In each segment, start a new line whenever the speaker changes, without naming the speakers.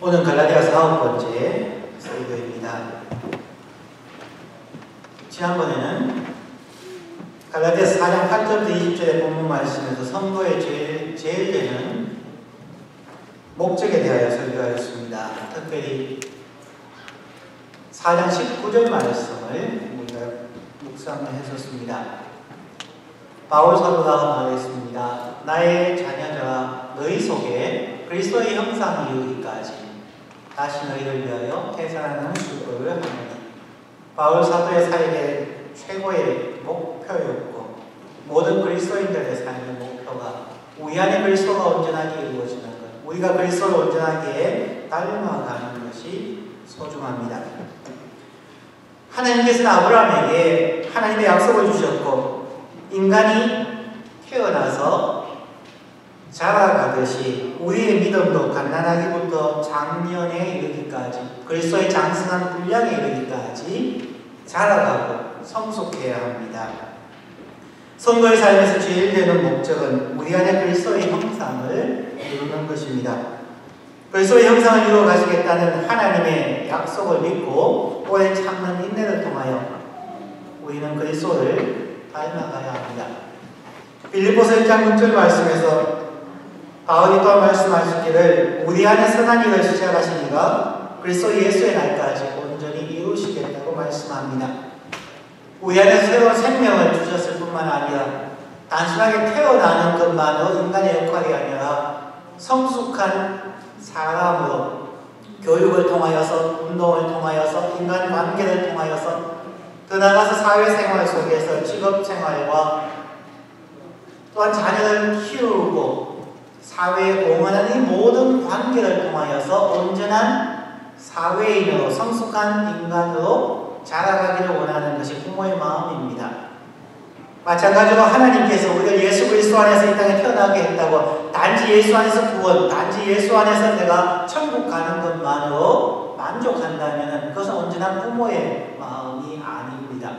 오늘 갈라디아서 9번째 설교입니다. 지난번에는 갈라디아서 4장 8절부터 20절의 본문 말씀에서 선거의 제일 되는 목적에 대하여 설교하였습니다. 특별히 4장 19절 말씀을 우리가 묵상을 했었습니다. 바울 사도가 말했습니다. 나의 자녀들아 너희 속에 그리스도의 형상을 이루기까지 다시 너희를 위하여 태산하는 수고를 하느니 바울 사도의 삶의 최고의 목표였고 모든 그리스도인들의 삶의 목표가 우리 안에 그리스도가 온전하게 이루어지는 것, 우리가 그리스도를 온전하게 닮아가는 것이 소중합니다. 하나님께서는 아브라함에게 하나님의 약속을 주셨고 인간이 태어나서 자라가듯이 우리의 믿음도 갓난아기부터 장년에 이르기까지 그리스도의 장성한 분량에 이르기까지 자라가고 성숙해야 합니다. 성도의 삶에서 제일 되는 목적은 우리 안에 그리스도의 형상을 이루는 것입니다. 그리스도의 형상을 이루어 가시겠다는 하나님의 약속을 믿고 오래 참는 인내를 통하여 우리는 그리스도를 닮아가야 합니다. 빌립보서 1장 6절 말씀에서 바울이 또한 말씀하시기를 우리 안에 선한 일을 시작하신 이가 그리스도 예수의 날까지 온전히 이루시겠다고 말씀합니다. 우리 안에 새로운 생명을 주셨을 뿐만 아니라 단순하게 태어나는 것만으로 인간의 역할이 아니라 성숙한 사람으로 교육을 통하여서 운동을 통하여서 인간관계를 통하여서 더 나아가서 사회생활 속에서 직업생활과 또한 자녀를 키우고 사회에 공헌하는 이 모든 관계를 통하여서 온전한 사회인으로 성숙한 인간으로 자라가기를 원하는 것이 부모의 마음입니다. 마찬가지로 하나님께서 우리를 예수 그리스도 안에서 이 땅에 태어나게 했다고 단지 예수 안에서 구원, 단지 예수 안에서 내가 천국 가는 것만으로 만족한다면 그것은 온전한 부모의 마음이 아닙니다.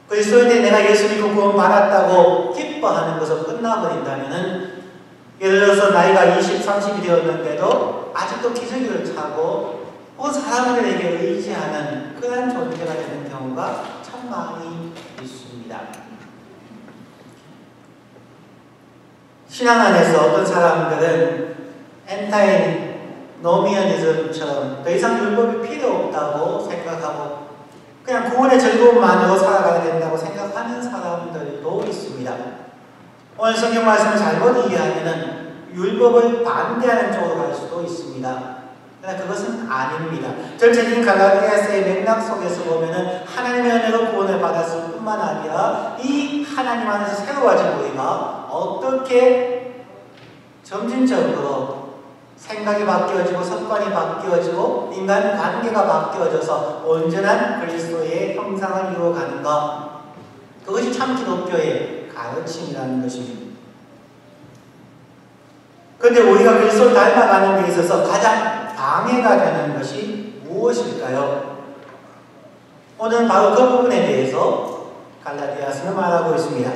그리스도인데 내가 예수 믿고 구원 받았다고 기뻐하는 것을 끝나버린다면 예를 들어서 나이가 20, 30이 되었는데도 아직도 기저귀를 차고 혹은 사람들에게 의지하는 그런 존재가 되는 경우가 참 많이 있습니다. 신앙 안에서 어떤 사람들은 엔타이노미아니즘처럼 더 이상 율법이 필요 없다고 생각하고 그냥 구원의 즐거움만으로 살아가야 된다고 생각하는 사람들도 있습니다. 오늘 성경 말씀을 잘못 이해하면 율법을 반대하는 쪽으로 갈 수도 있습니다. 그러나 그것은 아닙니다. 전체적인 갈라디아서의 맥락 속에서 보면은 하나님의 은혜로 구원을 받았을 뿐만 아니라 이 하나님 안에서 새로워진 우리가 어떻게 점진적으로 생각이 바뀌어지고 습관이 바뀌어지고 인간 관계가 바뀌어져서 온전한 그리스도의 형상을 이루어가는가, 그것이 참 기독교의 가르침이라는 것입니다. 그런데 우리가 그리스도를 닮아가는 데 있어서 가장 방해가 되는 것이 무엇일까요? 오늘은 바로 그 부분에 대해서 갈라디아서는 말하고 있습니다.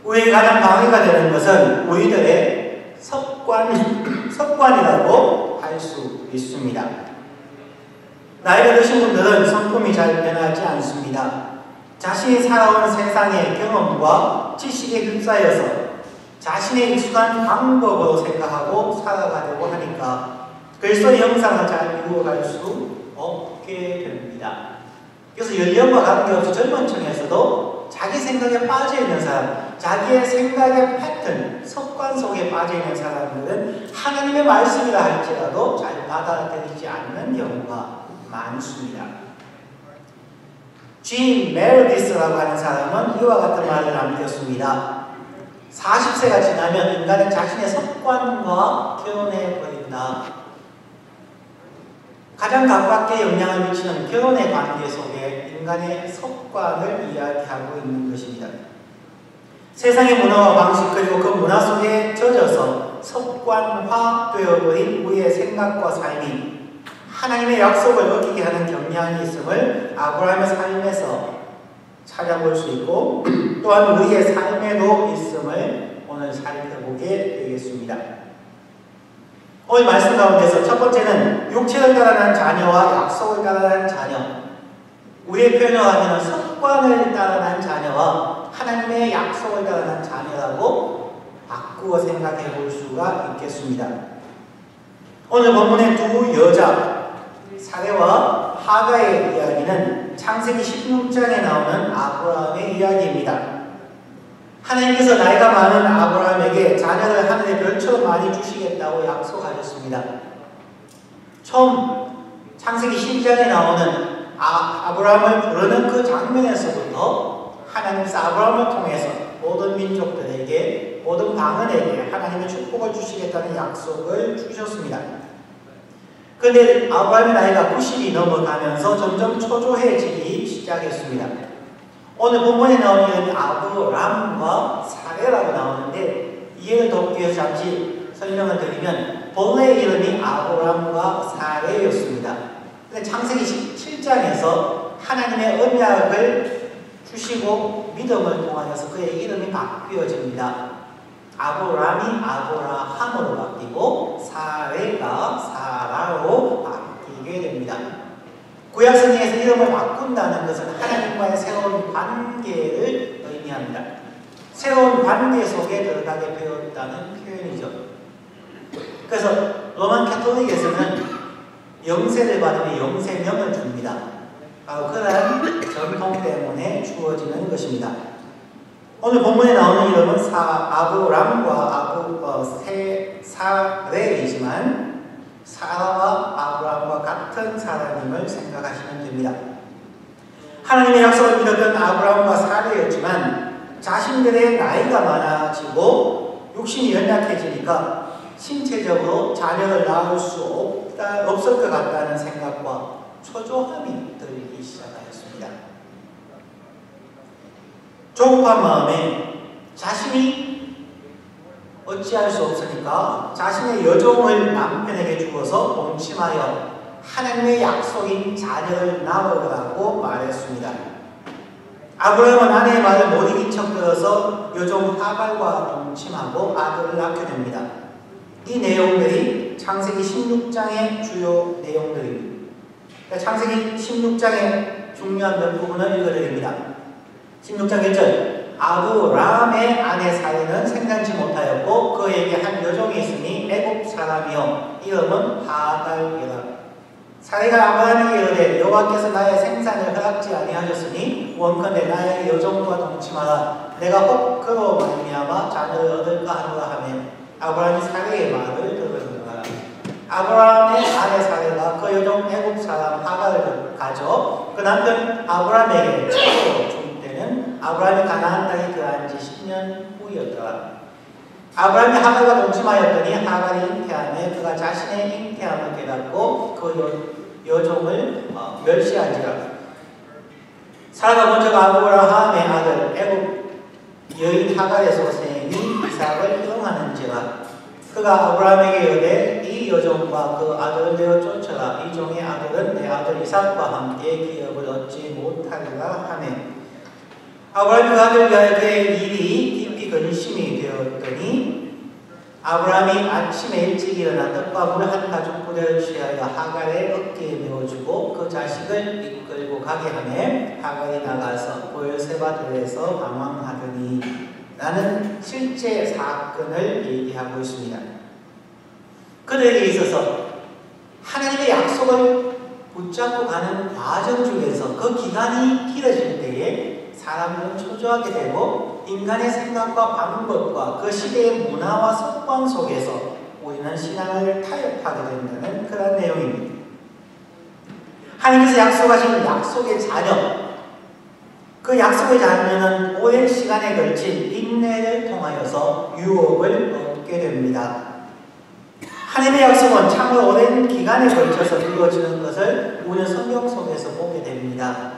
우리에게 가장 방해가 되는 것은 우리들의 습관이라고 할 수 있습니다. 나이가 드신 분들은 성품이 잘 변하지 않습니다. 자신이 살아온 세상의 경험과 지식에 휩싸여서 자신의 익숙한 방법으로 생각하고 살아가려고 하니까 그리스도의 형상을 잘 이루어갈 수 없게 됩니다. 그래서 연령과 관계없이 젊은 층에서도 자기 생각에 빠져있는 사람, 자기의 생각의 패턴, 습관 속에 빠져있는 사람들은 하나님의 말씀이라 할지라도 잘 받아들이지 않는 경우가 많습니다. G. 메르디스라고 하는 사람은 이와 같은 말을 남겼습니다. 40세가 지나면 인간은 자신의 습관과 결혼해버린다. 가장 가깝게 영향을 미치는 결혼의 관계 속에 인간의 습관을 이야기하고 있는 것입니다. 세상의 문화와 방식 그리고 그 문화 속에 젖어서 습관화되어버린 우리의 생각과 삶이 하나님의 약속을 어기게 하는 경향이 있음을 아브라함의 삶에서 찾아볼 수 있고 또한 우리의 삶에도 있음을 오늘 살펴보게 되겠습니다. 오늘 말씀 가운데서 첫 번째는 육체를 따라가는 자녀와 약속을 따라가는 자녀. 우리의 표현을 하면 습관을 따라가는 자녀와 하나님의 약속을 따라가는 자녀라고 바꾸어 생각해 볼 수가 있겠습니다. 오늘 본문의 두 여자 사레와 하가의 이야기는 창세기 16장에 나오는 아브라함의 이야기입니다. 하나님께서 나이가 많은 아브라함에게 자녀를 하늘의 별처럼 많이 주시겠다고 약속하셨습니다. 처음 창세기 12장에 나오는 아브라함을 부르는 그 장면에서부터 하나님께서 아브라함을 통해서 모든 민족들에게 모든 방언에게 하나님의 축복을 주시겠다는 약속을 주셨습니다. 그런데 아브라함의 나이가 90이 넘어가면서 점점 초조해지기 시작했습니다. 오늘 본문에 나오는 아브람과 사레라고 나오는데 이해를 돕기 위해서 잠시 설명을 드리면 본래 이름이 아브람과 사레였습니다. 근데 창세기 17장에서 하나님의 언약을 주시고 믿음을 통하여서 그의 이름이 바뀌어집니다. 아브람이 아브라함으로 바뀌고 사레가 사라로 바뀌게 됩니다. 구약 성경에서 이름을 바꾼다는 것은 하나님과의 새로운 관계를 의미합니다. 새로운 관계 속에 들어가게 되었다는 표현이죠. 그래서 로만 캐톨릭에서는 영세를 받으면 영세명을 줍니다. 바로 그런 전통 때문에 주어지는 것입니다. 오늘 본문에 나오는 이름은 아브람과 사레이지만 사라와 아브라함과 같은 사람임을 생각하시면 됩니다. 하나님의 약속을 믿었던 아브라함과 사레였지만 자신들의 나이가 많아지고 육신이 연약해지니까 신체적으로 자녀를 낳을 수 없을 것 같다는 생각과 초조함이 들기 시작하였습니다. 조급한 마음에 자신이 어찌할 수 없으니까 자신의 여종을 남편에게 주어서 동침하여 하나님의 약속인 자녀를 낳으라고 말했습니다. 아브라함은 아내의 말을 못 이긴 척 들어서 여종 하갈과 동침하고 아들을 낳게 됩니다. 이 내용들이 창세기 16장의 주요 내용들입니다. 창세기 16장의 중요한 몇 부분을 읽어드립니다. 16장 1절 아브라함의 아내 사레는 생산치 못하였고 그에게 한 여종이 있으니 애굽 사람이요 이름은 하갈이라. 사레가 아브라함에게 이르되 여호와께서 나의 생산을 허락지 아니하셨으니 원컨대 나의 여종과 동침하라. 내가 혹 그로 말미암아 자녀를 얻을까 하노라 하며 아브라함이 사레의 말을 들으니라. 아브라함의 아내 사레가 그 여종 애굽 사람 하갈을 가져 그 남편 아브라함에게 채로 준 때는 아브라함이 가나안 땅에 거한 지 10년 후였더라. 아브라함이 하갈과 동침하였더니 하갈이 잉태하며 그가 자신의 잉태함을 깨닫고 그 여종을 멸시한지라. 사라가 먼저 아브라함의 아들 애굽 여인 하갈에서 생이 이삭을 희롱하는지라. 그가 아브라함에게 이르되 이 여종과 그 아들을 내어 쫓아라. 이 종의 아들은 내 아들 이삭과 함께 기업을 얻지 못하리라 하며 아브라함이 그 아들을 위하여 그의 일이 깊이 근심이 되었더니 아브라함이 아침에 일찍 일어나 떡과 물 한 가죽 부대를 취하여 하갈의 어깨에 메어주고 그 자식을 이끌고 가게 하며 하갈이 나가서 보엘세바들에서 방황하더니 라는 실제 사건을 얘기하고 있습니다. 그들에게 있어서 하나님의 약속을 붙잡고 가는 과정 중에서 그 기간이 길어질 때에 사람들은 초조하게 되고 인간의 생각과 방법과 그 시대의 문화와 습관 속에서 우리는 신앙을 타협하게 된다는 그런 내용입니다. 하나님께서 약속하신 약속의 자녀, 그 약속의 자녀는 오랜 시간에 걸친 인내를 통하여서 유업을 얻게 됩니다. 하나님의 약속은 참으로 오랜 기간에 걸쳐서 이루어지는 것을 우리는 성경 속에서 보게 됩니다.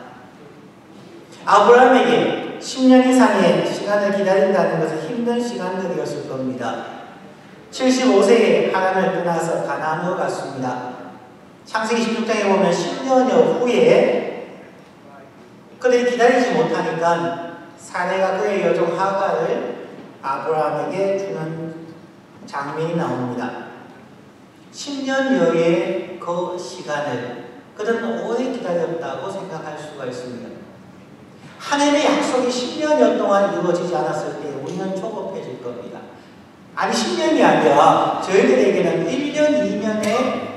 아브라함에게 10년 이상의 시간을 기다린다는 것은 힘든 시간들이었을 겁니다. 75세에 하나님을 떠나서 가나안으로 갔습니다. 창세기 16장에 보면 10년여 후에 그들이 기다리지 못하니까 사레가 그의 여종 하갈을 아브라함에게 주는 장면이 나옵니다. 10년여의 그 시간을 그들은 오래 기다렸다고 생각할 수가 있습니다. 하나님의 약속이 10년여 동안 이루어지지 않았을 때 우리는 조급해질 겁니다. 아니 10년이 아니라 저희들에게는 1년, 2년의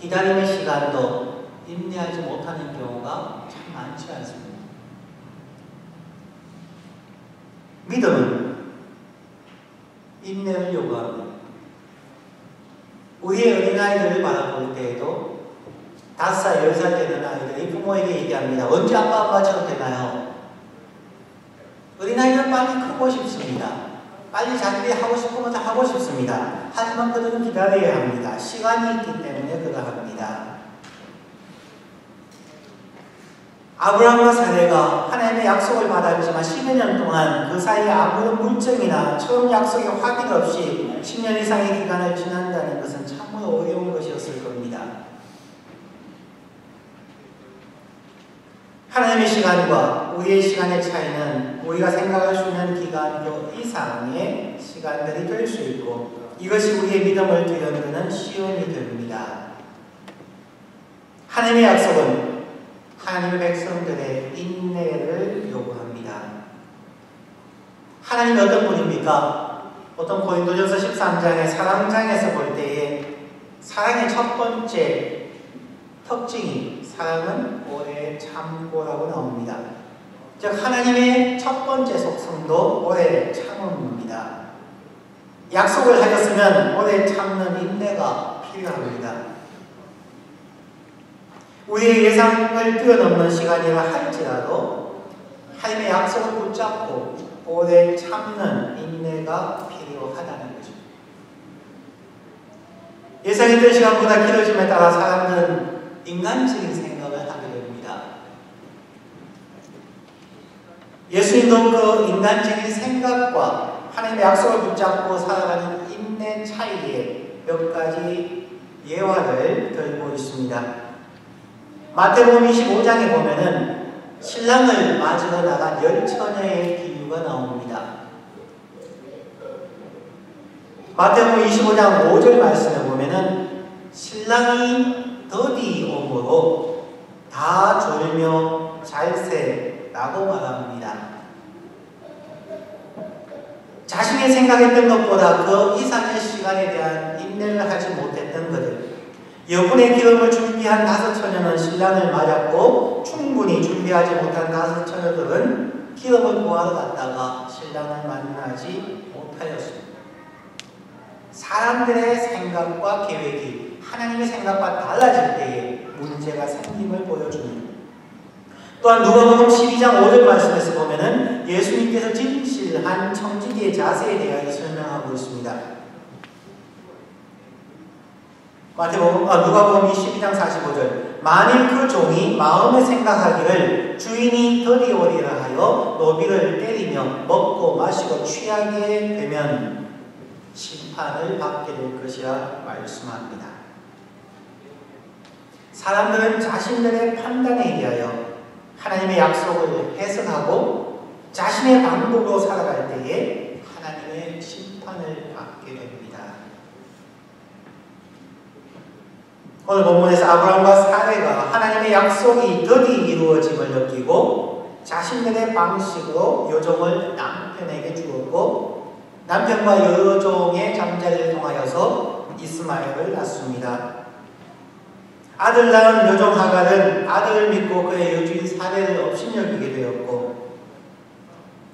기다림의 시간도 인내하지 못하는 경우가 참 많지 않습니다. 믿음은 인내를 요구합니다. 우리의 어린아이들을 바라볼 때에도 5살, 10살 되는 아이들이 부모에게 얘기합니다. 언제 아빠, 엄마처럼 되나요? 어린아이는 빨리 크고 싶습니다. 빨리 자기들이 하고 싶은 것을 하고 싶습니다. 하지만 그들은 기다려야 합니다. 시간이 있기 때문에 그러합니다. 아브라함과 사레가 하나님의 약속을 받았지만 10여 년 동안 그 사이에 아무런 물증이나 처음 약속의 확인 없이 10년 이상의 기간을 지난다는 것은 참으로 어려운 것이었을 겁니다. 하나님의 시간과 우리의 시간의 차이는 우리가 생각할 수 있는 기간표 이상의 시간들이 될 수 있고 이것이 우리의 믿음을 뒤흔드는 시험이 됩니다. 하나님의 약속은 하나님의 백성들의 인내를 요구합니다. 하나님이 어떤 분입니까? 어떤 고린도전서 13장의 사랑장에서 볼 때에 사랑의 첫 번째 특징이 사랑은 오래 참고라고 나옵니다. 즉 하나님의 첫 번째 속성도 오래 참음입니다. 약속을 하셨으면 오래 참는 인내가 필요합니다. 우리의 예상을 뛰어넘는 시간이라 할지라도 하나님의 약속을 붙잡고 오래 참는 인내가 필요하다는 거죠. 예상했던 시간보다 길어짐에 따라 사람들은 인간적인 생각을 하게 됩니다. 예수님도 그 인간적인 생각과 하나님의 약속을 붙잡고 살아가는 인내 차이에 몇 가지 예화를 들고 있습니다. 마태복음 25장에 보면은 신랑을 맞으러 나간 10처녀의 비유가 나옵니다. 마태복음 25장 5절 말씀에 보면은 신랑이 더디 오므로 다 졸며 잘세라고 말합니다. 자신이 생각했던 것보다 그 이상의 시간에 대한 인내를 하지 못했던 그들, 여분의 기름을 준비한 5처녀는 신랑을 맞았고 충분히 준비하지 못한 5처녀들은 기름을 구하러 갔다가 신랑을 만나지 못하였습니다. 사람들의 생각과 계획이 하나님의 생각과 달라질 때에 문제가 생김을 보여줍니다. 또한 누가복음 12장 5절 말씀에서 보면은 예수님께서 진실한 청지기의 자세에 대하여 설명하고 있습니다. 누가복음 22장 45절 만일 그 종이 마음에 생각하기를 주인이 더디오리라 하여 노비를 때리며 먹고 마시고 취하게 되면 심판을 받게 될 것이라 말씀합니다. 사람들은 자신들의 판단에 의하여 하나님의 약속을 해석하고 자신의 방법으로 살아갈 때에 하나님의 심판을 받게 됩니다. 오늘 본문에서 아브라함과 사레가 하나님의 약속이 더디 이루어짐을 느끼고 자신들의 방식으로 여종을 남편에게 주었고 남편과 여종의 잠자리를 통하여서 이스마엘을 낳습니다. 아들 낳은 여종 하갈은 아들을 믿고 그의 여주인 사레를 업신여기게 되었고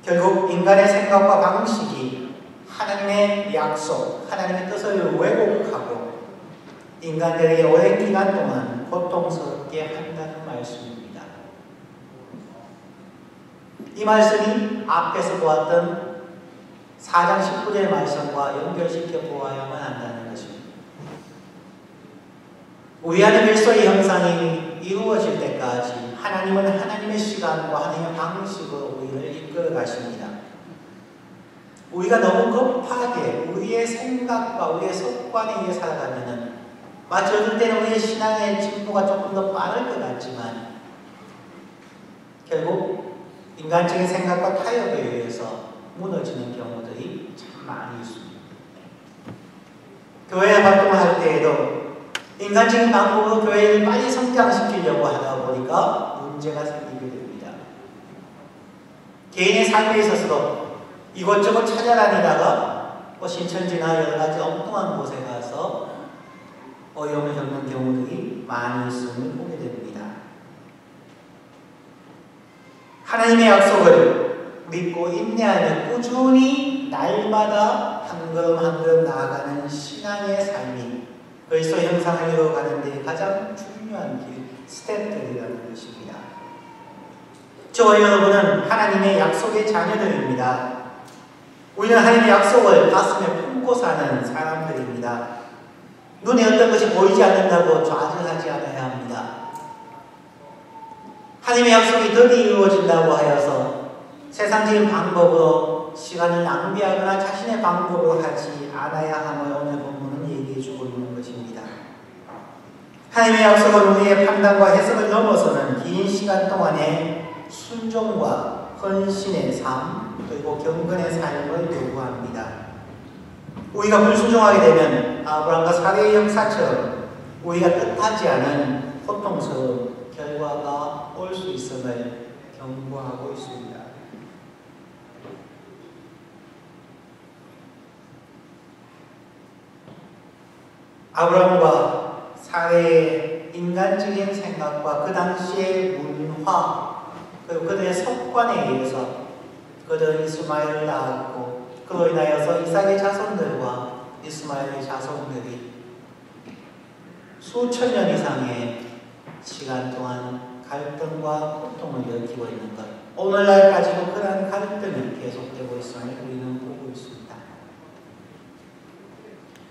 결국 인간의 생각과 방식이 하나님의 약속, 하나님의 뜻을 왜곡하고 인간들에게 오랜 기간 동안 고통스럽게 한다는 말씀입니다. 이 말씀이 앞에서 보았던 4장 19절의 말씀과 연결시켜 보아야만 한다는 것입니다. 우리 안에 그리스도의 형상이 이루어질 때까지 하나님은 하나님의 시간과 하나님의 방식으로 우리를 이끌어 가십니다. 우리가 너무 급하게 우리의 생각과 우리의 습관에 의해 살아가면은 마치 어떨 때는 우리의 신앙의 진보가 조금 더 빠를 것 같지만 결국 인간적인 생각과 타협에 의해서 무너지는 경우들이 참 많이 있습니다. 교회 활동을 할 때에도 인간적인 방법으로 교회를 빨리 성장시키려고 하다 보니까 문제가 생기게 됩니다. 개인의 삶에 있어서도 이것저것 찾아다니다가 신천지나 여러 가지 엉뚱한 곳에 가서 어려움을 겪는 경우들이 많이 있음을 보게 됩니다. 하나님의 약속을 믿고 인내하며 꾸준히 날마다 한 걸음 한 걸음 나아가는 신앙의 삶이 그리스도의 형상을 이루어가는 데 가장 중요한 스텝들이라는 것입니다. 저와 여러분은 하나님의 약속의 자녀들입니다. 우리는 하나님의 약속을 가슴에 품고 사는 사람들입니다. 눈에 어떤 것이 보이지 않는다고 좌절하지 않아야 합니다. 하나님의 약속이 드디 이루어진다고 하여서 세상적인 방법으로 시간을 낭비하거나 자신의 방법으로 하지 않아야 함을 오늘 본문은 얘기해주고 있는 것입니다. 하나님의 약속은 우리의 판단과 해석을 넘어서는 긴 시간 동안의 순종과 헌신의 삶 그리고 경건의 삶을 요구합니다. 우리가 불순종하게 되면 아브라함과 사례의 역사처럼 우리가 뜻하지 않은 고통스러운 결과가 올 수 있음을 경고하고 있습니다. 아브라함과 사례의 인간적인 생각과 그 당시의 문화 그리고 그들의 습관에 의해서 그들은 이스마엘을 낳았고 그로 인하여서 이삭의 자손들과 이스마엘의 자손들이 수천 년 이상의 시간 동안 갈등과 고통을 일으키고 있는 것 오늘날까지도 그러한 갈등이 계속되고 있음을 우리는 보고 있습니다.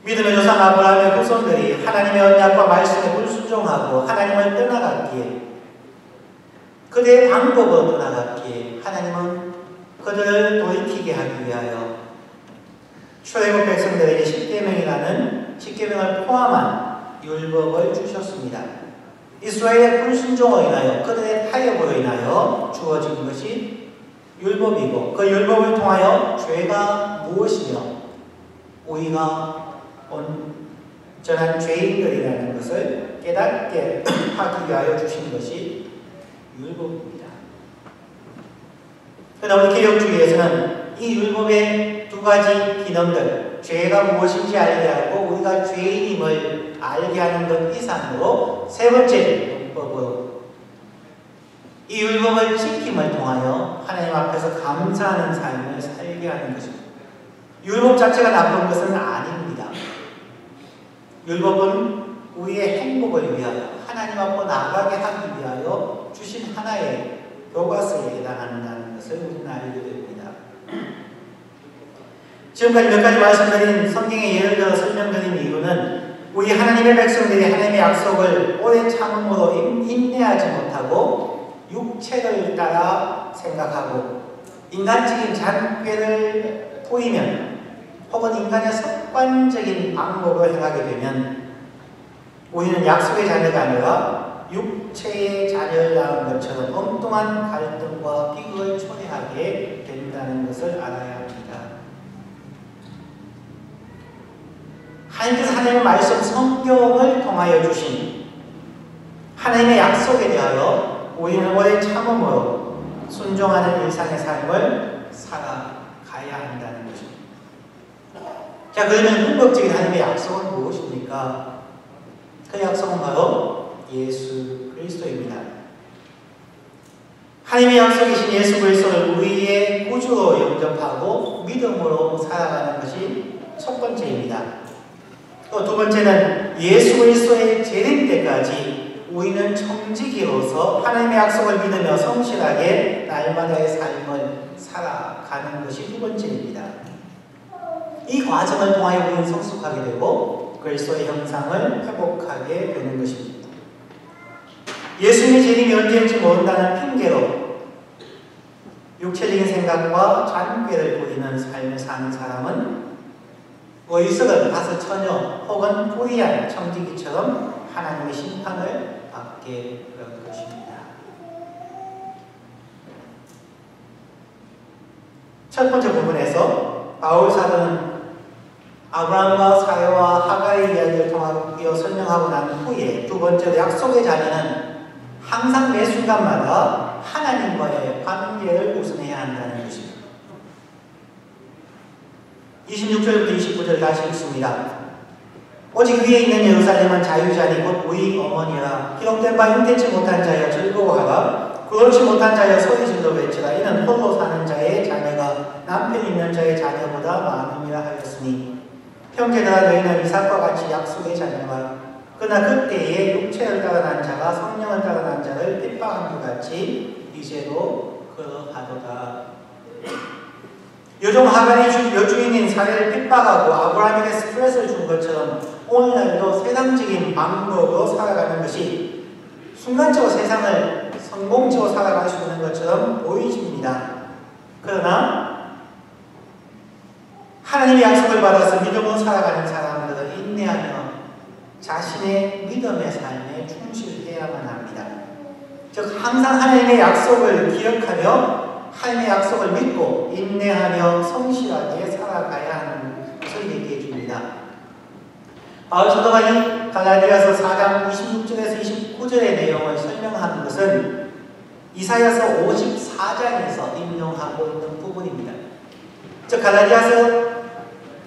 믿음의 조상 아브라함의 후손들이 하나님의 언약과 말씀에 불순종하고 하나님을 떠나갔기에 그들의 방법으로 떠나갔기에 하나님은 그들을 돌이키게 하기 위하여 출애굽 백성들에게 십계명을 포함한 율법을 주셨습니다. 이스라엘의 불순종으로 인하여 그들의 타협으로 인하여 주어진 것이 율법이고 그 율법을 통하여 죄가 무엇이며 우리가 온전한 죄인들이라는 것을 깨닫게 하기 위하여 주신 것이 율법입니다. 그러나 우리 개혁주의에서는 이 율법의 두 가지 기능들, 죄가 무엇인지 알게 하고 우리가 죄인임을 알게 하는 것 이상으로 세 번째 율법으로 이 율법을 지킴을 통하여 하나님 앞에서 감사하는 삶을 살게 하는 것입니다. 율법 자체가 나쁜 것은 아닙니다. 율법은 우리의 행복을 위하여 하나님 앞으로 나아가게 하기 위하여 주신 하나의 교과서에 해당한다는 것을 우리는 알게 됩니다. 지금까지 몇 가지 말씀드린 성경의 예를 들어 설명드린 이유는 우리 하나님의 백성들이 하나님의 약속을 오래 참음으로 인내하지 못하고 육체를 따라 생각하고 인간적인 잔꾀를 보이면 혹은 인간의 습관적인 방법을 행하게 되면 우리는 약속의 자녀가 아니라 육체의 자녀를 낳은 것처럼 엉뚱한 갈등과 비극을 초래하게 된다는 것을 알아야 합니다. 하나님께서 하나님의 말씀 성경을 통하여 주신 하나님의 약속에 대하여 우리는 오래 참음으로 순종하는 일상의 삶을 살아가야 한다는 것입니다. 자, 그러면 궁극적인 하나님의 약속은 무엇입니까? 그 약속은 바로 예수 그리스도입니다. 하나님의 약속이신 예수 그리스도를 우리의 구주로 영접하고 믿음으로 살아가는 것이 첫 번째입니다. 또 두 번째는 예수 그리스도의 재림 때까지 우리는 청지기로서 하나님의 약속을 믿으며 성실하게 날마다의 삶을 살아가는 것이 두 번째입니다. 이 과정을 통하여 우리는 성숙하게 되고 그리스도의 형상을 회복하게 되는 것입니다. 예수님의 재림이 언제인지 모른다는 핑계로 육체적인 생각과 잔꾀를 부리는 삶을 사는 사람은 어리석은 다스처녀 혹은 부의한 청지기처럼 하나님의 심판을 받게 될 것입니다. 첫 번째 부분에서 바울 사도는 아브라함과 사회와 하갈의 이야기를 통하여 설명하고 난 후에 두 번째로 약속의 자녀는 항상 매 순간마다 하나님과의 관계를 우선해야 한다는 것입니다. 26절부터 29절 다시 읽습니다. 오직 위에 있는 예루살렘은 자유자니 곧 우리 어머니라. 기록된 바 잉태치 못한 자여 즐거워하라. 그렇지 못한 자여 소리질러 외치라. 이는 홀로 사는 자의 자녀가 남편 있는 자의 자녀보다 많음이라 하였으니 형제들아 너희는 이삭과 같이 약속의 자녀라. 그러나 그때에 육체를 따라 난 자가 성령을 따라 난 자를 핍박한 것 같이 이제도 그러하도다. 요즘 하갈이 여주인인 사례를 핍박하고 아브라함에게 스트레스를 준 것처럼 오늘날도 세상적인 방법으로 살아가는 것이 순간적으로 세상을 성공적으로 살아갈 수 있는 것처럼 보이집니다. 그러나 하나님의 약속을 받아서 믿음으로 살아가는 사람들은 인내하며 자신의 믿음의 삶에 충실해야만 합니다. 즉 항상 하나님의 약속을 기억하며 하나님의 약속을 믿고 인내하며 성실하게 살아가야 하는 것을 얘기해 줍니다. 바울 사도가 이 갈라디아서 4장 26절에서 29절의 내용을 설명하는 것은 이사야서 54장에서 인용하고 있는 부분입니다. 즉 갈라디아서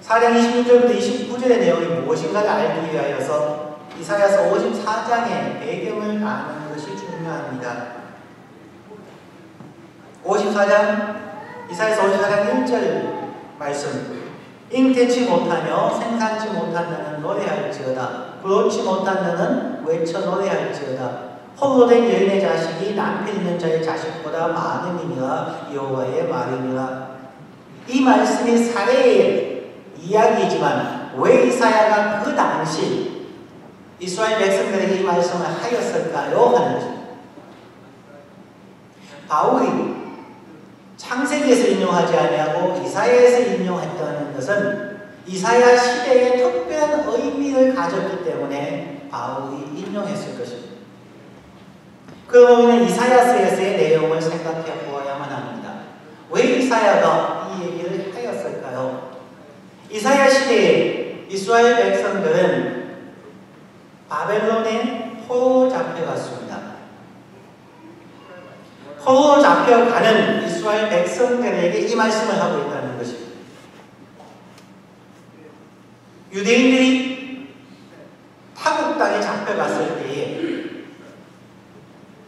4장 26절부터 29절의 내용이 무엇인가를 알기 위하여서 이사야서 54장의 배경을 아는 것이 중요합니다. 54장, 이사야서 54장 1절 말씀. 잉태치 못하며 생산치 못한 너는 노래할지어다. 그렇지 못한 너는 외쳐 노래할지어다. 홀로 된 여인의 자식이 남편 있는 자의 자식보다 많음이니라. 여호와의 말이니라. 이 말씀이 사례의 이야기이지만 왜 이사야가 그 당시 이스라엘 백성들에게 이 말씀을 하였을까요? 하는 것입니다. 바울이 창세기에서 인용하지 아니하고 이사야에서 인용했다는 것은 이사야 시대에 특별한 의미를 가졌기 때문에 바울이 인용했을 것입니다. 그러면 우리는 이사야서에서의 내용을 생각해 보아야만 합니다. 왜 이사야가 이 얘기를 하였을까요? 이사야 시대에 이스라엘 백성들은 바벨론에 포로 잡혀갔습니다. 포로 잡혀가는 이스라엘 백성들에게 이 말씀을 하고 있다는 것입니다. 유대인들이 타국 땅에 잡혀갔을 때에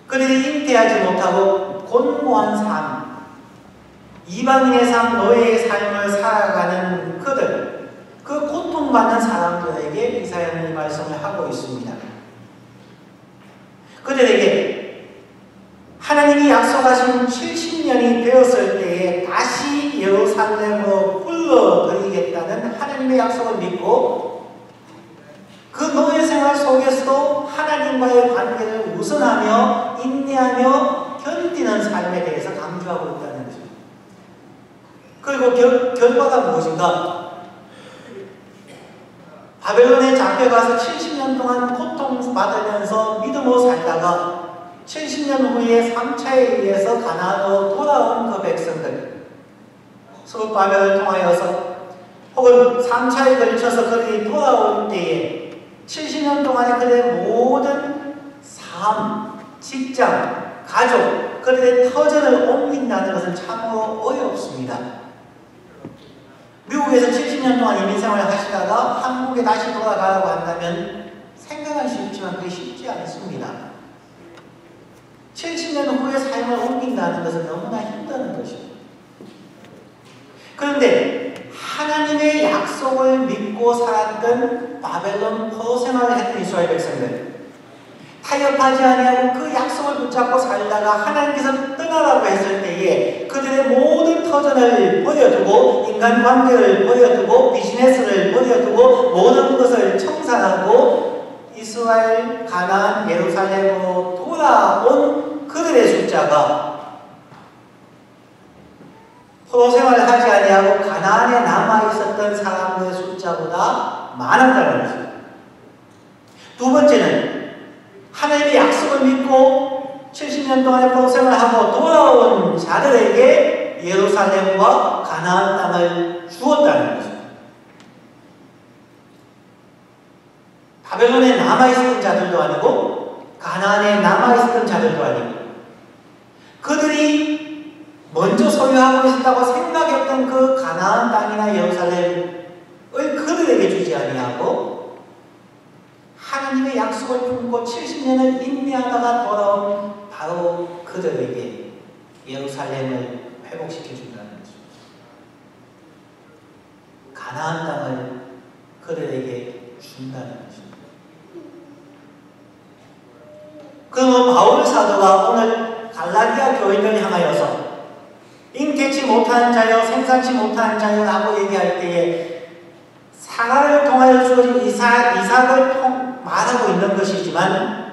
그들이 잉태하지 못하고 곤고한 삶, 이방인의 삶, 노예의 삶을 살아가는 그들, 그 고통받는 사람들에게 이사야는 이 말씀을 하고 있습니다. 그들에게 하나님이 약속하신 70년이 되었을 때에 다시 예루살렘으로 불러들이겠다는 하나님의 약속을 믿고 그 노예 생활 속에서도 하나님과의 관계를 우선하며 인내하며 견디는 삶에 대해서 강조하고 있다는 것입니다. 그리고 결과가 무엇인가? 바벨론에 잡혀가서 70년 동안 고통받으면서 믿음으로 살다가 70년 후에 3차에 의해서 가나안으로 돌아온 그 백성들, 수르바벨을 통하여서 혹은 3차에 걸쳐서 그들이 돌아올 때에 70년 동안의 그들의 모든 삶, 직장, 가족, 그들의 터전을 옮긴다는 것은 참으로 어렵습니다. 미국에서 70년 동안 이민생활을 하시다가 한국에 다시 돌아가라고 한다면 생각은 쉽지만 그게 쉽지 않습니다. 70년 후에 삶을 옮긴다는 것은 너무나 힘든 것입니다. 그런데 하나님의 약속을 믿고 살았던 바벨론 포로 생활을 했던 이스라엘 백성들, 타협하지 아니하고 그 약속을 붙잡고 살다가 하나님께서 떠나라고 했을 때에 그들의 모든 터전을 버려두고 인간관계를 버려두고 비즈니스를 버려두고 모든 것을 청산하고 이스라엘, 가나안, 예루살렘으로 돌아온 그들의 숫자가 포로 생활을 하지 아니하고 가나안에 남아있었던 사람들의 숫자보다 많았다는 것입니다. 두 번째는 하나님의 약속을 믿고 70년 동안의 포로 생활을 하고 돌아온 자들에게 예루살렘과 가나안 땅을 주었다는 것입니다. 바벨론에 남아있었던 자들도 아니고 가나안에 남아있었던 자들도 아니고 그들이 먼저 소유하고 있었다고 생각했던 그 가나안 땅이나 예루살렘을 그들에게 주지 아니하고 하나님의 약속을 품고 70년을 인내하다가 돌아온 바로 그들에게 예루살렘을 회복시켜 준다는 거죠. 가나안 땅을 그들에게 준다는 거죠. 그러면 바울 사도가 오늘 갈라디아 교인을 향하여서 잉태치 못하는 자여 생산치 못하는 자여라고 얘기할 때에 사라를 통하여 주어진 이삭을 말하고 있는 것이지만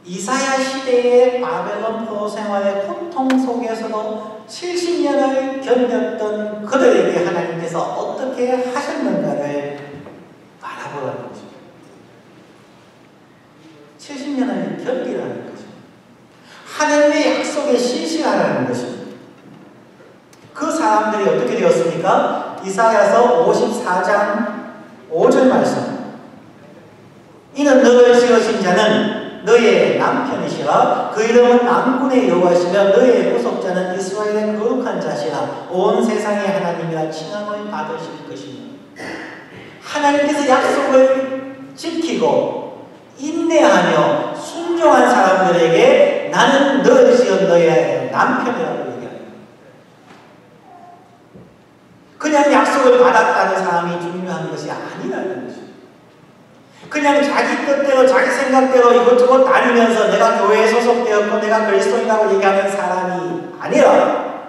이사야 시대의 바벨론 포로 생활의 고통 속에서도 70년을 견뎠던 그들에게 하나님께서 어떻게 하셨는가를 바라보라는 것입니다. 70년을 견디라는 것입니다. 하나님의 약속에 신실하라는 것입니다. 그 사람들이 어떻게 되었습니까? 이사야서 54장 5절 말씀. 이는 너를 지으신 자는 너의 남편이시라 그 이름은 만군의 여호와시며 너의 구속자는 이스라엘의 거룩한 자시라 온 세상의 하나님이라 칭함을 받으실 것이며 하나님께서 약속을 지키고 인내하며 순종한 사람들에게 나는 너를 지은 너의 남편이라고 얘기합니다. 그냥 약속을 받았다는 사람이 중요한 것이 아니라는 것입니다. 그냥 자기 뜻대로 자기 생각대로 이것저것 다니면서 내가 교회에 소속되었고 내가 그리스도인이라고 얘기하는 사람이 아니라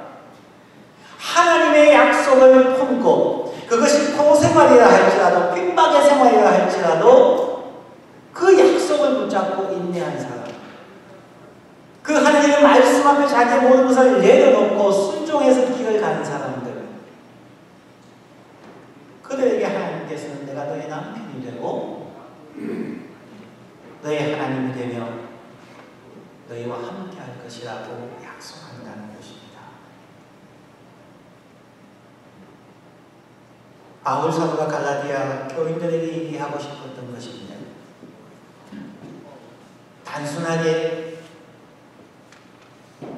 하나님의 약속을 품고 그것이 포생활이라 할지라도 핍박의 생활이라 할지라도 그 약속을 붙잡고 인내한 사람, 그 하나님의 말씀 앞에 자기의 모든 것을 내려놓고 순종해서 길을 가는 사람들, 그들에게 하나님께서는 내가 너의 남편이 되고 너의 하나님이 되며 너희와 함께 할 것이라고 약속한다는 것입니다. 바울 사도가 갈라디아 교인들에게 얘기하고 싶었던 것입니다. 단순하게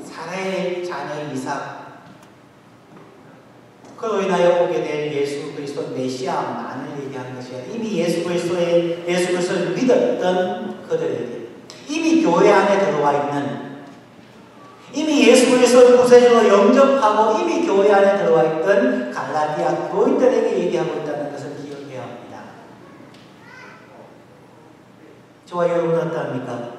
사라의 자녀 이삭, 그로 인하여 오게 될 예수 그리스도 메시아만을 얘기하는 것이 아니라 이미 예수 그리스도를 믿었던 그들에게, 이미 교회 안에 들어와 있는, 이미 예수 그리스도를 구세주로 영접하고 이미 교회 안에 들어와 있던 갈라디아 교인들에게 얘기하고 있다는 것을 기억해야 합니다. 저와 여러분은 어떠합니까?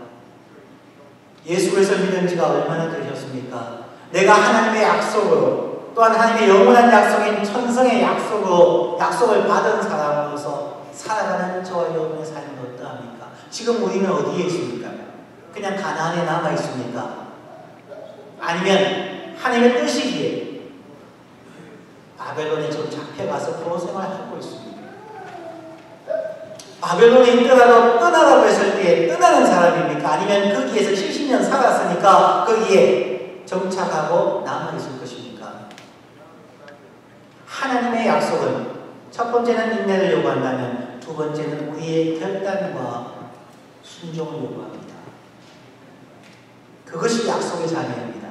예수 그리스도를 믿은 지가 얼마나 되셨습니까? 내가 하나님의 약속으로 또한 하나님의 영원한 약속인 천성의 약속으로 약속을 받은 사람으로서 살아가는 저와 여러분의 삶은 어떠합니까? 지금 우리는 어디에 있습니까? 그냥 가나안에 남아 있습니까? 아니면 하나님의 뜻이기에 바벨론에 좀 잡혀가서 포로 생활하고 있습니다. 바벨론에 있더라도 떠나라고 했을 때 떠나는 사람입니까? 아니면 거기에서 70년 살았으니까 거기에 정착하고 남아있을 것입니까? 하나님의 약속은 첫 번째는 인내를 요구한다면 두 번째는 우리의 결단과 순종을 요구합니다. 그것이 약속의 자녀입니다.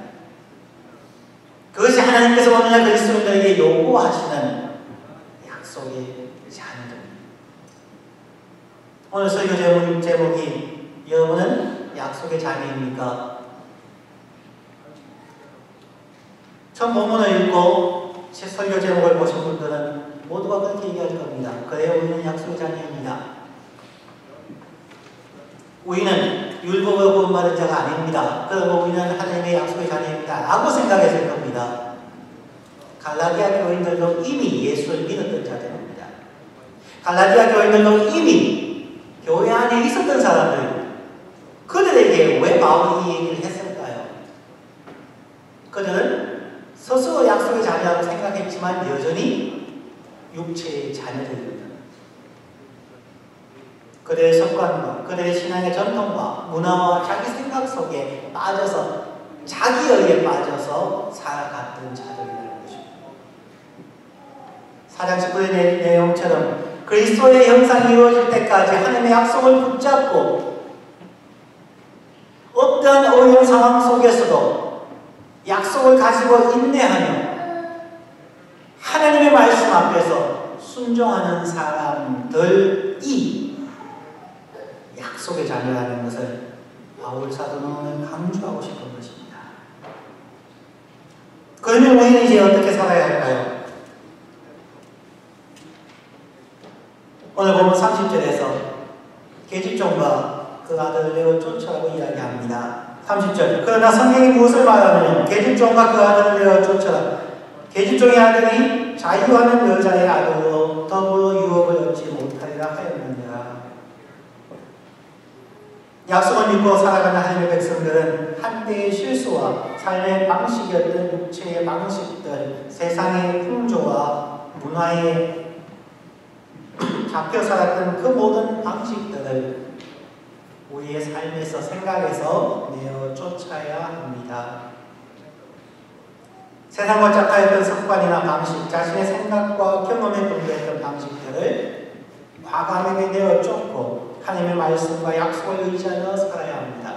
그것이 하나님께서 오늘날 그리스도인들에게 요구하시는 약속의 자녀입니다. 오늘 설교 제목이 여러분은 약속의 자녀입니까? 처음 본문을 읽고 제 설교 제목을 보신 분들은 모두가 그렇게 얘기할 겁니다. 그래요, 우리는 약속의 자녀입니다. 우리는 율법으로 구원받은 자가 아닙니다. 그리고 우리는 하나님의 약속의 자녀입니다. 라고 생각했을 겁니다. 갈라디아 교인들도 이미 예수를 믿었던 자들입니다. 갈라디아 교인들도 이미 교회 안에 있었던 사람들, 그들에게 왜 바울이 이 얘기를 했을까요? 그들은 스스로 약속의 자녀라고 생각했지만 여전히 육체의 자녀들입니다. 그들의 습관과 그들의 신앙의 전통과 문화와 자기 생각 속에 빠져서 자기에게 빠져서 살아갔던 자들이라는 것입니다. 4장 19의 내용처럼 그리스도의 형상이 이루어질 때까지 하나님의 약속을 붙잡고 어떤 어려운 상황 속에서도 약속을 가지고 인내하며 하나님의 말씀 앞에서 순종하는 사람들이 약속의 자녀라는 것을 바울 사도는 오늘 강조하고 싶은 것입니다. 그러면 우리는 이제 어떻게 살아야 할까요? 오늘 보면 30절에서 계집종과 그 아들을 내어 쫓으라고 이야기합니다. 30절. 그러나 성경이 무엇을 말하느냐? 계집종과 그 아들을 내어 쫓으라. 계집종의 아들이 자유하는 여자의 아들로 더불어 유업을 얻지 못하리라 하였느니라. 약속을 믿고 살아가는 하나님의 백성들은 한때의 실수와 삶의 방식이었던 육체의 방식들, 세상의 풍조와 문화에 잡혀 살았던 그 모든 방식들을 우리의 삶에서 생각에서 내어 쫓아야 합니다. 세상과 짝하였던 습관이나 방식, 자신의 생각과 경험에 근거했던 방식들을 과감하게 내어 쫓고 하나님의 말씀과 약속을 의지하며 살아야 합니다.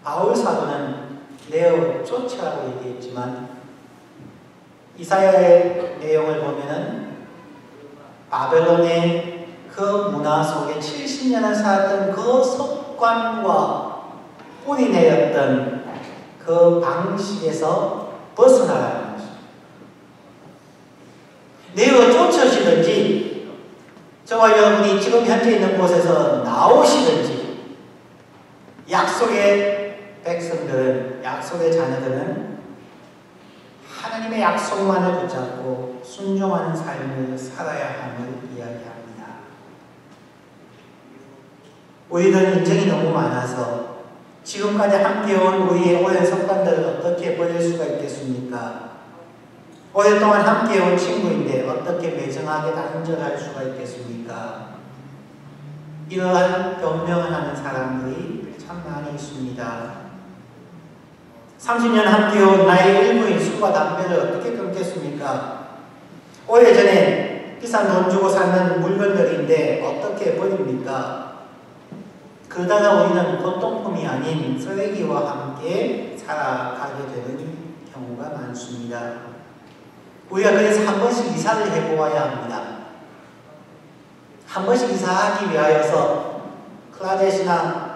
바울 사도는 내어 쫓으라고 얘기했지만 이사야의 내용을 보면은 바벨론의 그 문화 속에 70년을 살았던 그 습관과 뿌리 내렸던 그 방식에서 벗어나라는 것입니다. 내어 쫓으시든지 저와 여러분이 지금 현재 있는 곳에서 나오시든지 약속의 백성들은, 약속의 자녀들은 하나님의 약속만을 붙잡고 순종하는 삶을 살아야 함을 이야기합니다. 우리들은 인정이 너무 많아서 지금까지 함께온 우리의 오랜 습관들을 어떻게 버릴 수가 있겠습니까? 오랫동안 함께온 친구인데 어떻게 매정하게 단절할 수가 있겠습니까? 이러한 변명을 하는 사람들이 참 많이 있습니다. 30년 함께온 나의 일부인 술과 담배를 어떻게 끊겠습니까? 오래전에 비싼 돈 주고 사는 물건들인데 어떻게 버립니까? 그러다가 우리는 보통품이 아닌 쓰레기와 함께 살아가게 되는 경우가 많습니다. 우리가 그래서 한 번씩 이사를 해보아야 합니다. 한 번씩 이사하기 위하여서 클라젯이나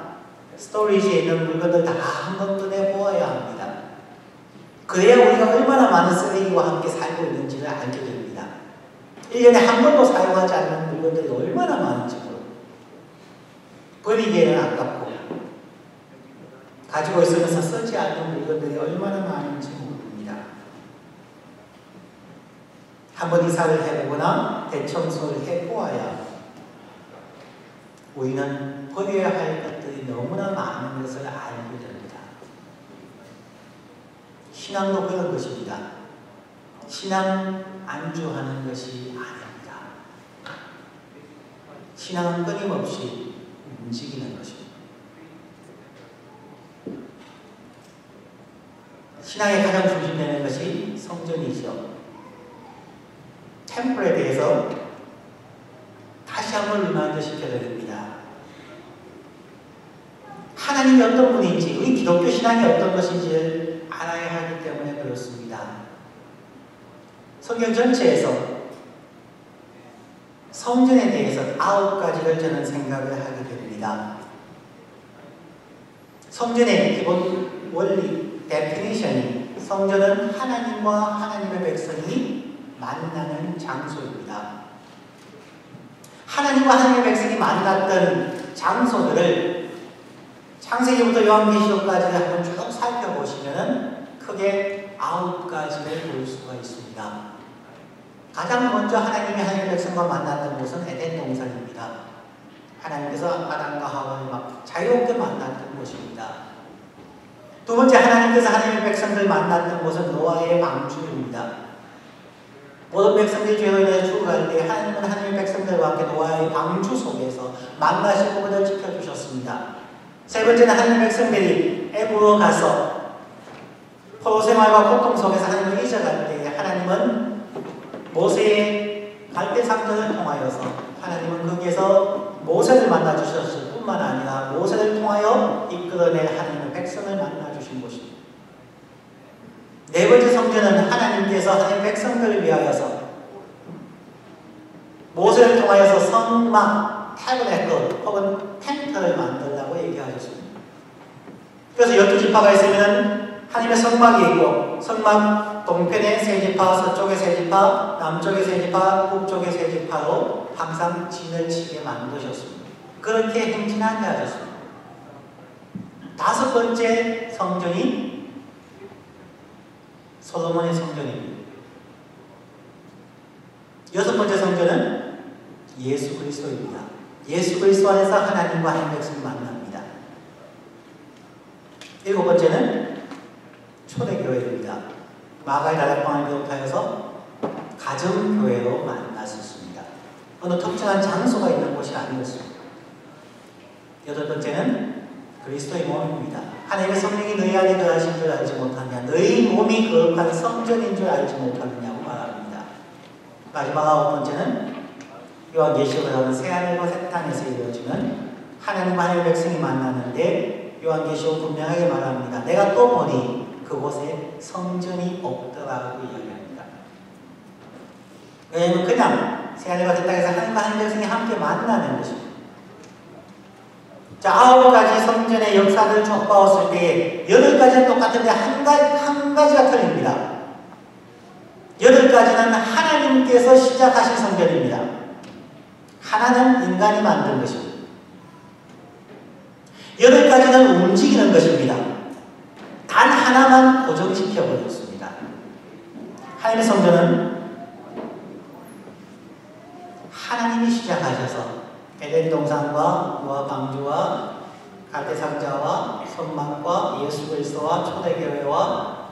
스토리지에 있는 물건들 다 한 번 꺼내보아야 합니다. 그래야 우리가 얼마나 많은 쓰레기와 함께 살고 있는지를 알게 됩니다. 1년에 한 번도 사용하지 않는 물건들이 얼마나 많은지 버리기에는 아깝고 가지고 있으면서 쓰지 않는 물건들이 얼마나 많은지 모릅니다. 한번 이사를 해보거나 대청소를 해보아야 우리는 버려야 할 것들이 너무나 많은 것을 알게 됩니다. 신앙도 그런 것입니다. 신앙은 안주하는 것이 아닙니다. 신앙은 끊임없이 움직이는 것입니다. 신앙의 가장 중심되는 것이 성전이죠. 템플에 대해서 다시 한번 리마인드 시켜야 됩니다. 하나님이 어떤 분인지, 우리 기독교 신앙이 어떤 것인지를 알아야 하기 때문에 그렇습니다. 성경 전체에서 성전에 대해서 9가지를 저는 생각을 하게 됩니다. 성전의 기본 원리, 데피니션이 성전은 하나님과 하나님의 백성이 만나는 장소입니다. 하나님과 하나님의 백성이 만났던 장소들을 창세기부터 요한계시록까지 한번 쭉 살펴보시면 크게 9가지를 볼 수가 있습니다. 가장 먼저 하나님이 하나님의 백성과 만났던 곳은 에덴 동산입니다. 하나님께서 아담과 하와를 막 자유롭게 만났던 곳입니다. 두 번째, 하나님께서 하나님의 백성들 만났던 곳은 노아의 방주입니다. 모든 백성들이 죄로 인해 죽어갈 때 하나님은 하나님의 백성들과 함께 노아의 방주 속에서 만나시고 그들을 지켜주셨습니다. 세 번째는 하나님의 백성들이 애굽으로 가서 포로 생활과 고통 속에서 하나님을 잊어갈 때 하나님은 모세의 갈대상전을 통하여서 하나님은 거기에서 모세를 만나주셨을 뿐만 아니라 모세를 통하여 이끌어낸 하나님의 백성을 만나주신 곳입니다. 네 번째 성전은 하나님께서 하나님의 백성들을 위하여서 모세를 통하여서 성막, 타버네클 혹은 텐트를 만들라고 얘기하셨습니다. 그래서 12지파가 있으면 하나님의 성막이 있고 성막 동편에 세 지파, 서쪽에 세 지파, 남쪽에 세 지파, 북쪽에 세 지파로 항상 진을 치게 만드셨습니다. 그렇게 행진하게 하셨습니다. 다섯 번째 성전이 솔로몬의 성전입니다. 여섯 번째 성전은 예수 그리스도입니다. 예수 그리스도 안에서 하나님과 하나님의 백성을 만납니다. 일곱 번째는 초대교회입니다. 마가의 다락방을 비롯하여서 가정교회로 만났었습니다. 어느 특정한 장소가 있는 곳이 아니었습니다. 여덟 번째는 그리스도의 몸입니다. 하나님의 성령이 너희 안에 거하신 줄 알지 못하냐, 너희 몸이 거룩한 성전인 줄 알지 못하느냐고 말합니다. 마지막 아홉 번째는 요한계시록을 하는 새하늘과 새 땅에서 이루어지는 하나님과 하나님의 백성이 만나는데 요한계시록 분명하게 말합니다. 내가 또 보니 그곳에 성전이 없더라고 이야기합니다. 왜냐하면 그냥 새하늘과 새 땅에서 하나님과 하나님의 백성이 함께 만나는 것입니다. 자, 9가지 성전의 역사를 쭉 봤을 때에 8가지는 똑같은데 한 가지가 틀립니다. 8가지는 하나님께서 시작하신 성전입니다. 하나는 인간이 만든 것입니다. 8가지는 움직이는 것입니다. 단 하나만 고정시켜버렸습니다. 하나님의 성전은 하나님이 시작하셔서 에덴 동산과 노아 방주와 갈대상자와 성막과 예수 그리스도와 초대교회와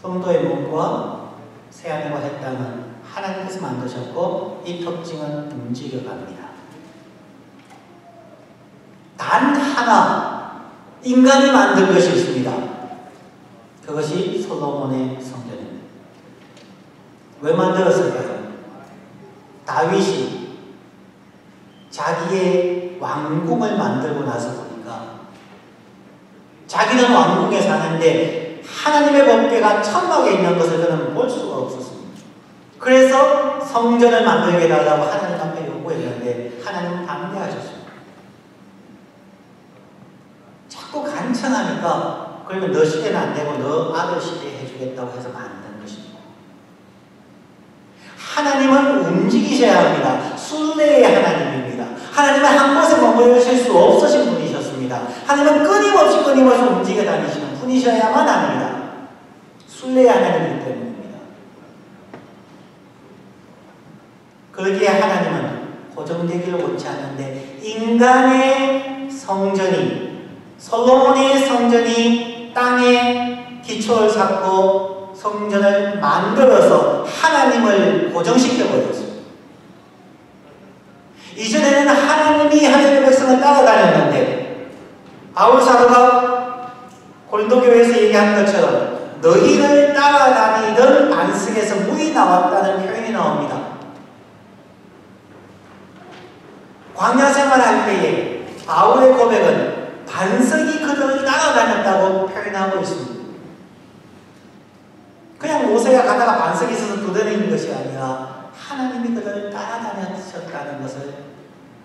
성도의 몸과 새하늘과 새 땅은 하나님께서 만드셨고 이 특징은 움직여갑니다. 단 하나 인간이 만든 것이 있습니다. 그것이 솔로몬의 성전입니다. 왜 만들었을까요? 다윗이 자기의 왕궁을 만들고 나서 보니까 자기는 왕궁에 사는데 하나님의 법궤가 천막에 있는 것을 그는 볼 수가 없었습니다. 그래서 성전을 만들게 해달라고 하나님 앞에 요구했는데 하나님은 반대하셨습니다. 자꾸 간청하니까 그러면 너 시대는 안 되고 너 아들 시대에 해주겠다고 해서 만든 것입니다. 하나님은 움직이셔야 합니다. 순례의 하나님입니다. 하나님은 한 곳에 머무르실 수 없으신 분이셨습니다. 하나님은 끊임없이 움직여 다니시는 분이셔야만 합니다. 순례의 하나님이기 때문입니다. 그러기에 하나님은 고정되기를 원치 않는데 인간의 성전이 솔로몬의 성전이 땅에 기초를 쌓고 성전을 만들어서 하나님을 고정시켜버렸습니다. 이전에는 하나님이 하나님의 백성을 따라다녔는데 바울 사도가 고린도 교회에서 얘기한 것처럼 너희를 따라다니던 안식에서 무이 나왔다는 표현이 나옵니다. 광야 생활할 때에 바울의 고백은 반석이 그들을 따라다녔다고 표현하고 있습니다. 그냥 모세가 가다가 반석이 있어서 두드리는 것이 아니라 하나님이 그들을 따라다녔었다는 것을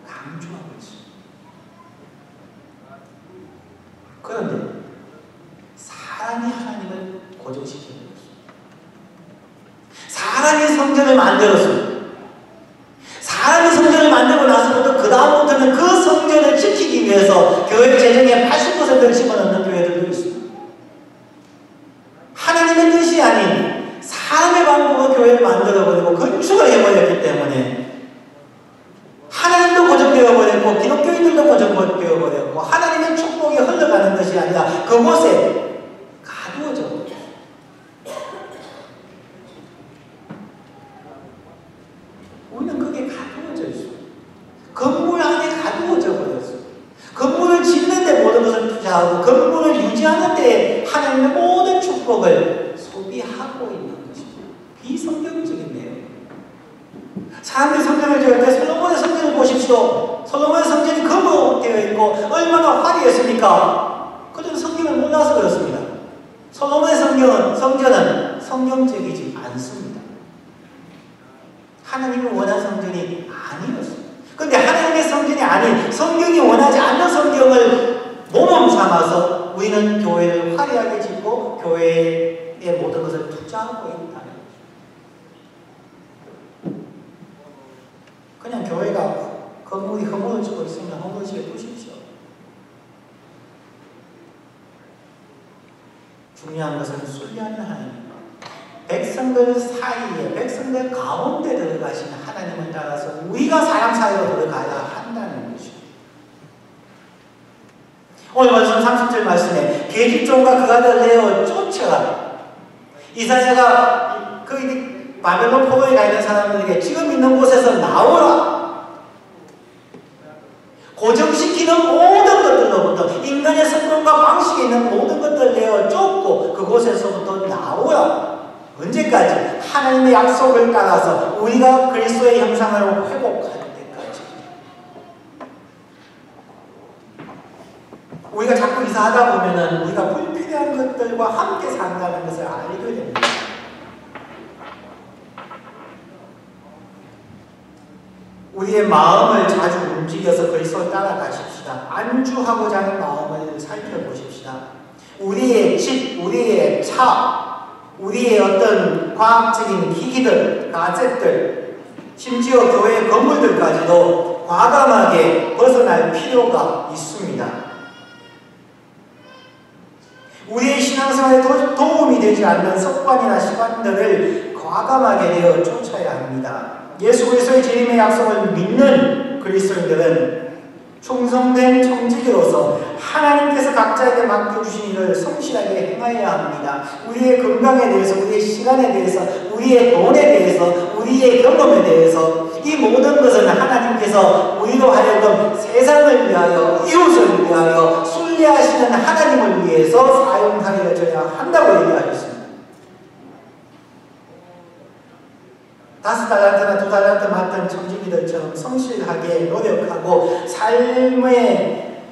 강조하고 있습니다. 그런데 사람이 하나님을 고정시켜버렸습니다. 사람이 성전을 만들었습니다. 사람이 성전을 만들고 나서부터 그 다음부터는 그 성전을 지키기 위해서 교회 재정의 80%를 집어넣는 교회들도 있습니다. 하나님의 뜻이 아닌 사람의 방법으로 교회를 만들어버리고 건축을 해버렸기 때문에 하나님도 고정되어버렸고 기독교인들도 고정되어버렸고 하나님의 축복이 흘러가는 것이 아니라 그곳에 가두어져 버렸어요. 우리는 그게 가두어져 있어요. 건물 안에 가두어져 버렸어요. 건물을 짓는 데 모든 것을 투자하고 건물을 유지하는 데 하나님의 모든 축복을 소비하고 있는 것입니다. 비성경적인데요. 사람들이 성전을 지을 때 솔로몬의 성전을 보십시오. 솔로몬의 성전이 금으로 되어 있고 얼마나 화려했습니까? 그들은 성경을 몰라서 그렇습니다. 솔로몬의 성전은 성경적이지 않습니다. 하나님이 원하는 성전이 아니었습니다. 그런데 하나님의 성전이 아닌 성경이 원하지 않는 성경을 모범 삼아서 우리는 교회를 화려하게 짓고 교회의 모든 것을 투자하고 있다는 거죠. 그냥 교회가 건물이 허물어지고 있으면 허물어지게 두십시오. 중요한 것은 순리하는 하나님, 백성들 사이에, 백성들 가운데 들어가시는 하나님을 따라서 우리가 사람 사이로 들어가야 한다는 것이죠. 오늘 말씀 30절 말씀에 계집종과 그 아들 내어 쫓아라. 이사야가 그 바벨론 포로에 가 있는 사람들에게 지금 있는 곳에서 나오라. 고정시키는 모든 것들로부터 인간의 성품과 방식에 있는 모든 것들을 내어 쫓고 그곳에서부터 나오라. 언제까지? 하나님의 약속을 따라서 우리가 그리스도의 형상을 회복할 때까지. 우리가 자꾸 이사하다 보면은 우리가 불필요한 것들과 함께 산다는 것을 알게 됩니다. 우리의 마음을 자주 움직여서 그리스도를 따라가십시다. 안주하고자 하는 마음을 살펴보십시다. 우리의 집, 우리의 차, 우리의 어떤 과학적인 기기들, 가젯들, 심지어 교회 건물들까지도 과감하게 벗어날 필요가 있습니다. 우리의 신앙생활에 도움이 되지 않는 습관이나 습관들을 과감하게 내어 쫓아야 합니다. 예수 그리스도의 재림의 약속을 믿는 그리스도인들은 충성된 청지기로서 하나님께서 각자에게 맡겨주신 일을 성실하게 행하여야 합니다. 우리의 건강에 대해서, 우리의 시간에 대해서, 우리의 돈에 대해서, 우리의 경험에 대해서 이 모든 것은 하나님께서 우리로 하여금 세상을 위하여, 이웃을 위하여, 순리하시는 하나님을 위해서 사용하여져야 한다고 얘기하셨습니다. 5달란트나 2달란트 맡은 청지기들처럼 성실하게 노력하고 삶의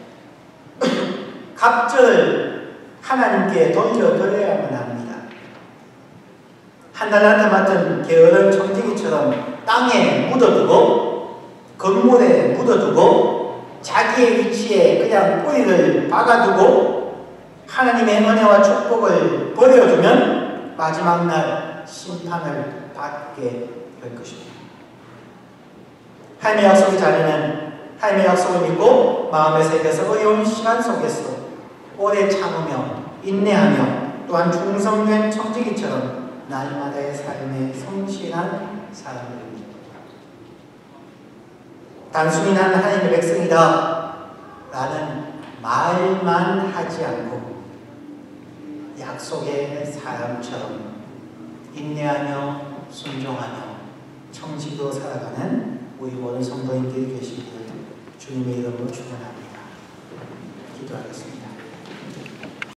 갑절을 하나님께 돌려드려야만 합니다. 1달란트 맡은 게으른 청지기처럼 땅에 묻어두고 건물에 묻어두고 자기의 위치에 그냥 뿌리를 박아두고 하나님의 은혜와 축복을 버려두면 마지막 날 심판을 받게 될 것입니다. 하나님의 약속의 자리는 하나님의 약속을 믿고 마음에 새겨서 어려운 시간 속에서 오래 참으며 인내하며 또한 충성된 청지기처럼 날마다의 삶에 성실한 사람들입니다. 단순히 나는 하나님의 백성이다 라는 말만 하지 않고 약속의 사람처럼 인내하며 순종하며 청지기로 살아가는 우리 모든 성도님들이 계시기를 주님의 이름으로 축원합니다. 기도하겠습니다.